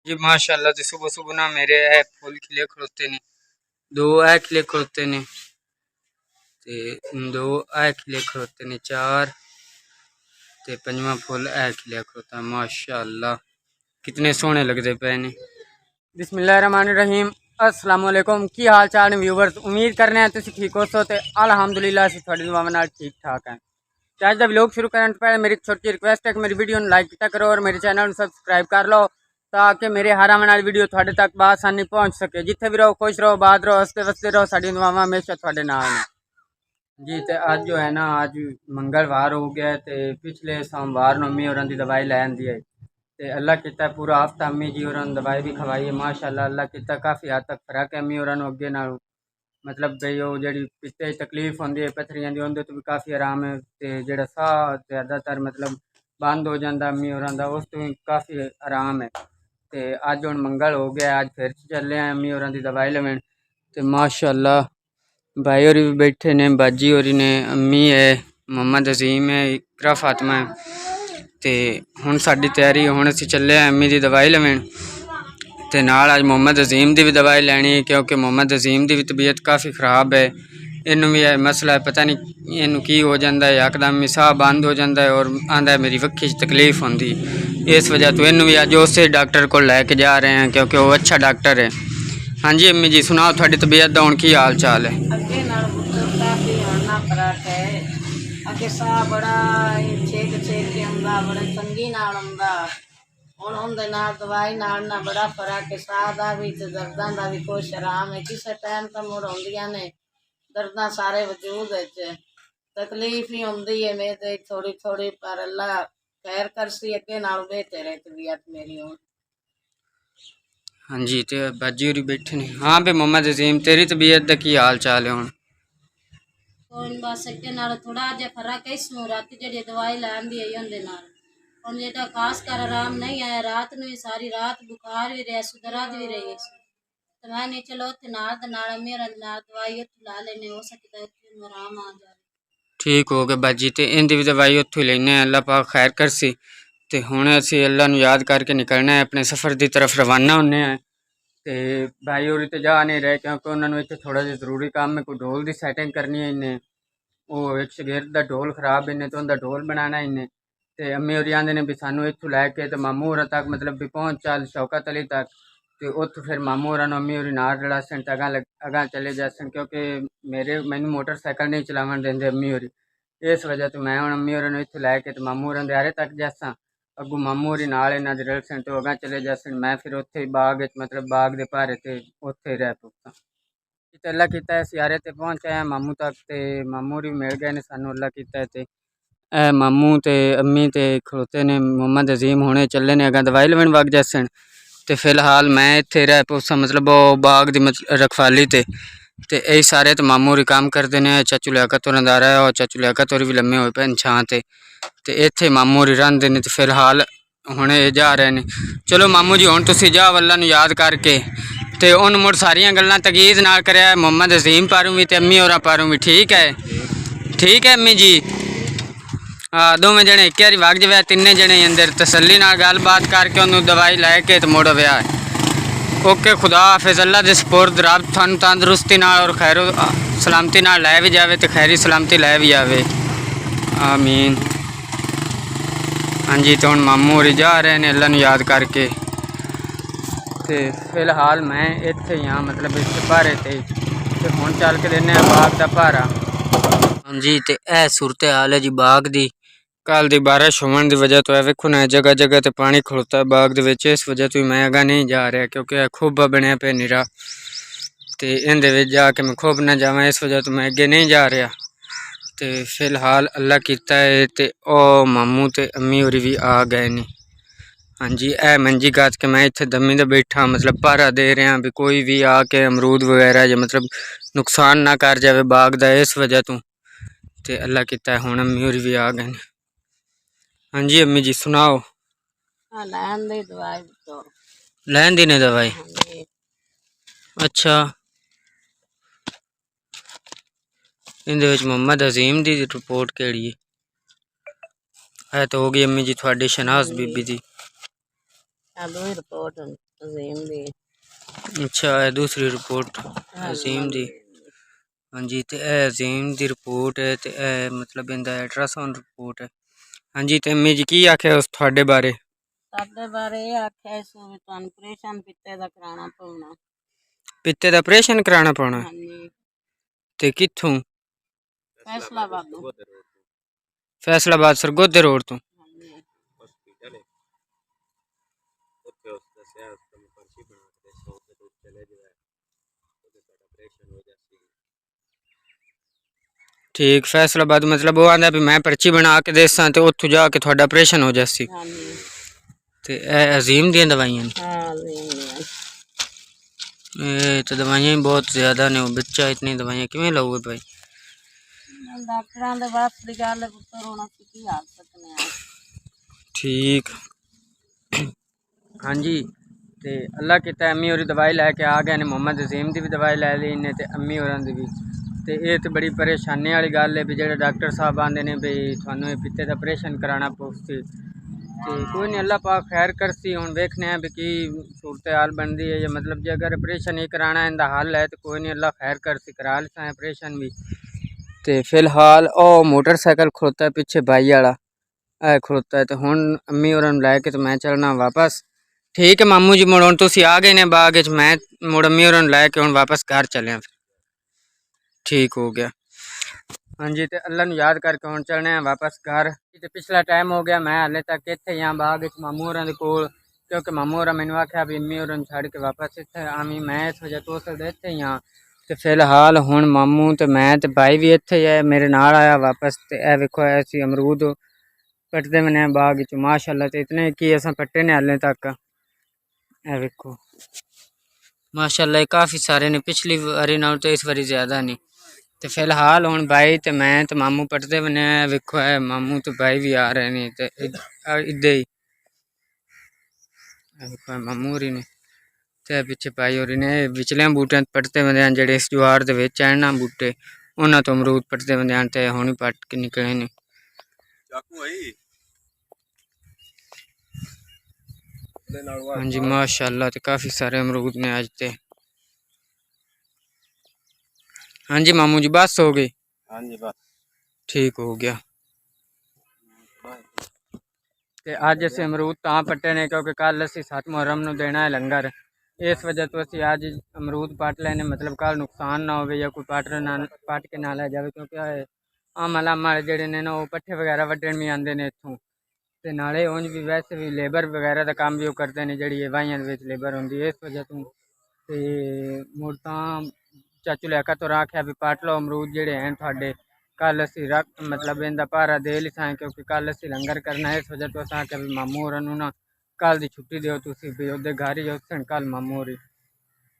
जी माशाल्लाह तो सुबह सुबह ना मेरे ए फुल खिले खड़ोते ने। दो ए खिले खड़ोते ने ते दो ए खिले खड़ोते ने, चार ते पंजवा फुल ए खिले खड़ोता। माशाल्लाह कितने सोहने लगते पे ने। बिस्मिल्लाहिर्रहमानिर्रहीम। अस्सलाम वालेकुम। की हाल चाल ने व्यूवर्स, उम्मीद करने हैं तुम ठीक हो सो ते अल्हम्दुलिल्लाह असीं तुहाडी दुआवां नाल ठीक ठाक हैं। ते अज दा व्लॉग शुरू करने तो पहले मेरी छोटी रिक्वेस्ट है कि मेरी वीडियो लाइक किया करो और मेरे चैनल को सब्सक्राइब कर लो ताकि मेरे हर आने वाली वीडियो थोड़े तक बआसानी पहुँच सके। जिथे भी रहो खुश रहो, बात रहो, हंसते वसते रहो, साड़ी दुआवां हमेशा थोड़े नाल ने जी। तो अज जो है ना, अज मंगलवार हो गया तो पिछले सोमवार को अम्मी और दवाई लै आंदी है तो अल्लाह किता पूरा हफ्ता अम्मी जी और दवाई भी खवाई है। माशाल्लाह अल्लाह किता काफ़ी हद तक फर्क है अम्मी और अगे नालों। मतलब बई वो जी पित्ते तकलीफ होंदी है पत्थरियां दी, उहदे तो भी काफ़ी आराम है। तो जो साह ज़्यादातर मतलब बंद हो जाता अम्मी और उस तो भी काफ़ी आराम है। तो अज हम मंगल हो गया, अज फिर चले हैं अम्मी और दवाई लवेन। तो माशाल्लाह भाई और भी बैठे ने, बाजी और ने, अम्मी है, मोहम्मद अजीम है, इकरा फातिमा है। तो हुण साडी तैयारी, हुण असीं चले अम्मी की दवाई लवेन ते नाल अज मोहम्मद अजीम की भी दवाई लैनी है क्योंकि मोहम्मद अजीम की भी तबीयत काफ़ी ख़राब है। इनू भी मसला है, पता नहीं इनू की हो जाता है, यकदम साह बंद हो जाता है और आंदा है मेरी वक्खी तकलीफ होंदी। इस वजह तो इनू भी अज उस डॉक्टर को लैके जा रहे हैं क्योंकि वो अच्छा डॉक्टर है। हाँ जी अम्मी जी सुनाओ, थोड़ी तबीयत का हुण की हाल चाल है? अगे काफी होना फर्क है। अगे साह बड़ा छेक छेक के आंदा, बड़े तंगी नाल आंदा। हुण उहदे नाल दवाई नाल ना बड़ा फर्क है। साह दा भी ते दर्दां दा भी कुछ आराम है। किसी टाइम तो मुड़ आउंदियां ने दर्दां सारे वजूद विच, तकलीफ ही आउंदी है मेरे थोड़ी थोड़ी, पर अल्लाह खैर करसी। अगे नाल बेहतर है तबीयत मेरी हुण। हाँ जी तो बाजी होरी बैठे ने। हाँ बे मोहम्मद अजीम तेरी तबीयत का की हाल चाल है हुण? कोई बस अगे नाल थोड़ा जिहा फर्क है। इसनूं राती जिहड़ी दवाई लैंदी आई उहदे नाल हुण जेड़ा खास कर आराम नहीं आया। रात नूं सारी रात बुखार भी रहा, सुदर्द भी रही। तो मैं नहीं चलो उत्थे नाल मेरा नाल दवाई उत्थे ला लेने, हो सकता है उत्थे आराम आ जाए। ठीक हो गया बाजी, तो इनकी भी दवाई उत्थों लेने, अल्लाह पाक खैर करसी। तो हुण असीं अल्लाह नूं याद करके निकलना है, अपने सफ़र की तरफ रवाना होने हैं। तो भाई होरी तो जा नहीं रहे क्योंकि उन्होंने इत्थे थोड़ा जिहा जरूरी काम है, कोई ढोल की सैटिंग करनी है इन्हें। वो एक शगिर्द का ढोल खराब इन्हें तो उनका ढोल बनाना इन्हें। तो अम्मी होरी आंदे ने भी सानू इत्थों लैके तो मामू होरां तक मतलब भी पहुँच चल शौकत अली तक। तो उत्थों फिर मामू होरां अम्मी होरी नाल रलासन तो अगां चले जासन क्योंकि मैनू मोटरसाइकिल नहीं चलावन देंदे अम्मी होरी। इस वजह तो मैं हुण अम्मी होरां नूं इत्थे लैके तो मामू होरां दे आरे तक जासां। अगू मामू होरी नाल इन्हां दे रलसन तो अगां चले जासन। मैं फिर उत्थे बाग मतलब बाग दे भारे ते उत्थे रह पुगसां। तो अल्लाह किता है सियारे ते पहुँच आए मामू तक। तो मामू होरी मिल गए ने सानू, अल्लाह किता है। ते मामू ते अम्मी ते खड़ोते ने, मोहम्मद अजीम हुणे चले ने अगां दवाई लैण वग जासन। तो फिलहाल मैं इत्थे रह पुगसां मतलब वो बाग दी रखवाली ते। तो यही सारे तो मामू होरी काम करते हैं। चाचू लियाकत होरां दा है और चाचू लियाकत होरी भी लम्मे होए पे छां ते। तो इत्थे मामू होरी रहिंदे ने। तो फिलहाल हुणे जा रहे हैं। चलो मामू जी हुण तुसीं जाओ अल्लाह नूं याद करके ते उन मुड़ सारियां गल्लां तकीद नाल करिया मोहम्मद अजीम पारों भी ते अम्मी होरां पारों भी। ठीक है, ठीक है अम्मी जी। हाँ दोवें जने एक बारी वग जावे, तिन्ने जने अंदर तसल्ली नाल गलबात करके उन्होंने दवाई लैके तो मुड़ व्याह। ओके खुदा हाफिज़, अल्लाह दे सपुर्द, रब थानू तंदुरुस्ती नाल और खैरो सलामती नाल लै भी जावे तो खैरी सलामती लै भी जावे, आमीन। हाँ जी तो हुण मामू होरी जा रहे हैं अल्लाह नूं याद करके। तो फिलहाल मैं इत्थे ही हाँ मतलब इस भारे ते हुण चल के देने बाग दा भारा। हाँ जी तो यह सूरत हाल है जी बाग दी। कल दी बारिश होने की वजह तो वेखो ना जगह जगह तो पानी खड़ोता है बाग दे विच। इस वजह तो मैं अगा नहीं जा रहा क्योंकि खुबा बनया पे निरा। तो इहदे जाके मैं खुब ना जावा, इस वजह तो मैं अगे नहीं जा रहा। तो फिलहाल अल्लाह किता है तो ओ मामू ते अम्मी होरी भी आ गए ने। हाँ जी ए मंजी गाज के मैं इत्थे दमी दे बैठा मतलब पहरा दे रहा भी कोई भी आके अमरूद वगैरह या मतलब नुकसान ना कर जाए बाग दा, इस वजह तो। अल्लाह किता है हुण अम्मी होरी भी आ गए। हाँ जी अम्मी जी सुनाओ। लैन दी दवाई तो लैन दी ने दवाई? अच्छा इहदे विच मोहम्मद अजीम दी रिपोर्ट केड़ी है? तो होगी अम्मी जी थोड़ी शनाज बीबी दी। दो ही रिपोर्ट अजीम दी अच्छा ये दूसरी रिपोर्ट अजीम दी। हाँ जी तो ये अजीम दी रिपोर्ट है तो ये मतलब इंदा अल्ट्रासाउंड रिपोर्ट है। हाँ जी तो अम्मी जी की आखे उस थोड़े बारे? साडे बारे ये आख्या इस तुहानू ऑपरेशन पित्ते दा कराना पौना। पित्ते दा ऑपरेशन कराना पौना हाँ जी ते कित्थों? फैसलाबाद तो। फैसलाबाद सरगोधे रोड तो। हाँ जी ठीक फैसलाबाद मतलब वो आंदा भी मैं पर्ची बना के देसां ते उत्थों जाके थोड़ा ऑपरेशन हो जासी। हाँ जी ते ए अजीम दी दवाइयां ने? हाँ अजीम दी ये तो दवाइयां ही बहुत ज़्यादा ने वो बच्चा इतनी दवाइयां किवें लाऊगा भाई? डॉक्टरां दे बस दी गल है पुत्तर हुण असीं की आख सकने आ। ठीक हाँ जी ते अल्लाह किता अम्मी होरी दवाई लैके आ गए ने। मोहम्मद अजीम दी भी दवाई लै ली ने ते अम्मी होरां दी भी। ते ये तो बड़ी परेशानी वाली गल है भी जेह्ड़े डॉक्टर साहब आंदे ने भी थानू पित्ते दा ऑपरेशन कराना पौसी। ते कोई नहीं अल्लाह पाक खैर करसी। हुण वेखने हैं भी की सूरत हाल बनती है या मतलब जे अगर ऑपरेशन ही कराना इंदा हल है तो कोई नहीं अल्लाह खैर करसी करा लसां ऑपरेशन भी। ते फिलहाल ओ मोटरसाइकिल खड़ोता है पीछे भाई वाला ए खड़ोता है तो हुण अम्मी होरां नूं लैके तो मैं चलना वापस। ठीक है मामू जी मुड़ हुण तुसीं आ गए ने बाग च मैं मुड़ अम्मी होरां नूं लैके हुण वापस घर चलिया फिर। ठीक हो गया। हाँ जी तो अल्लाह नूं याद करके हुण चलने हैं वापस घर। ते पिछला टाइम हो गया मैं हाले तक इत्थे ही हां बाग च मामू होरां दे कोल क्योंकि मामू होरां मैनूं आख्या भी अम्मी होरां नूं छड्ड के वापस इत्थे आवीं। मैं इस वजह तो इत्थे ही हां। ते फिलहाल हुण मामू ते मैं ते भाई भी इत्थे ही है मेरे नाल आया वापस। ते ए वेखो ऐसी अमरूद पटदे मने बाग च माशाअल्लाह ते इतने की असां पट्टे ने हाले तक। ए वेखो माशाअल्लाह काफ़ी सारे ने पिछली बारी नालों तो इस बारी ज़्यादा नहीं। तो फिलहाल हुण भाई ते मैं ते मामू पटदे बने वेखो है मामू तो भाई भी आ रहे ने ते इदे ही वेखो मामू होरी ने ते पिछे भाई होरी ने विचले बूटियां पटदे बने जेह्ड़े इस ज्वार दे विच हैन ना बूटे उन्हां तो अमरूद पटदे बने ते हुण पट के निकले ने। हाँ जी माशाअल्लाह तो काफ़ी सारे अमरूद ने आज ते। हाँ जी मामू जी बस हो गई? हाँ जी बस ठीक हो गया। ते अज असीं अमरूद तां पट्टे ने क्योंकि कल असीं 7 मुहर्रम नूं देना है लंगर। इस वजह तो असीं अज अमरूद पट लेने मतलब कल नुकसान ना होवे या कोई पट के ना लै जावे क्योंकि आम वाले जेह्ड़े ने ना वो पट्ठे वगैरह वड्डण भी आंदे ने इत्थों। ते नाले उंज भी वैसे भी लेबर वगैरह का काम भी वो करते हैं जी वाहियां लेबर होंगी इस वजह तो। ते मुड़ तां चाचू लैका तो आख्या भी पट लो अमरूद जेह्ड़े हैं थोड़े कल असीं रख मतलब इनका भारा दे लिसां क्योंकि कल असीं लंगर करना इस वजह तो असां आख्या भी मामू होरां नूं ना कल दी छुट्टी दिओ तुसीं भी ओहदे घर ही उसन कल मामू होरी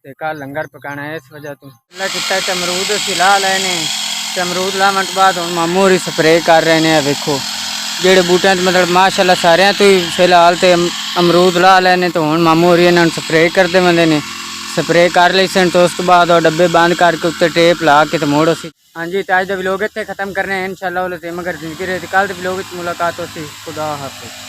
ते कल लंगर पकाना है इस वजह तो। अल्लाह किता ते अमरूद असीं ला लैने ते अमरूद लावन तो बाद हुण मामू होरी स्प्रे कर रहे ने वेखो जेड़े बूटियां मतलब माशाअल्लाह सारियां तो ही फिलहाल तो अमरूद ला लैने तो हुण मामू होरी इन्हां नूं स्प्रे करदे बंदे ने स्प्रे कर ली सन तो उस तो बाद और डब्बे बंद करके उत्ते टेप ला के तो मोड़ सी। हाँ जी तो अज का व्लॉग इत्थे खत्म करने हैं इंशाअल्लाह मगर जिंदगी रहे कल के व्लॉग मुलाकात होती। खुदा हाफिज़।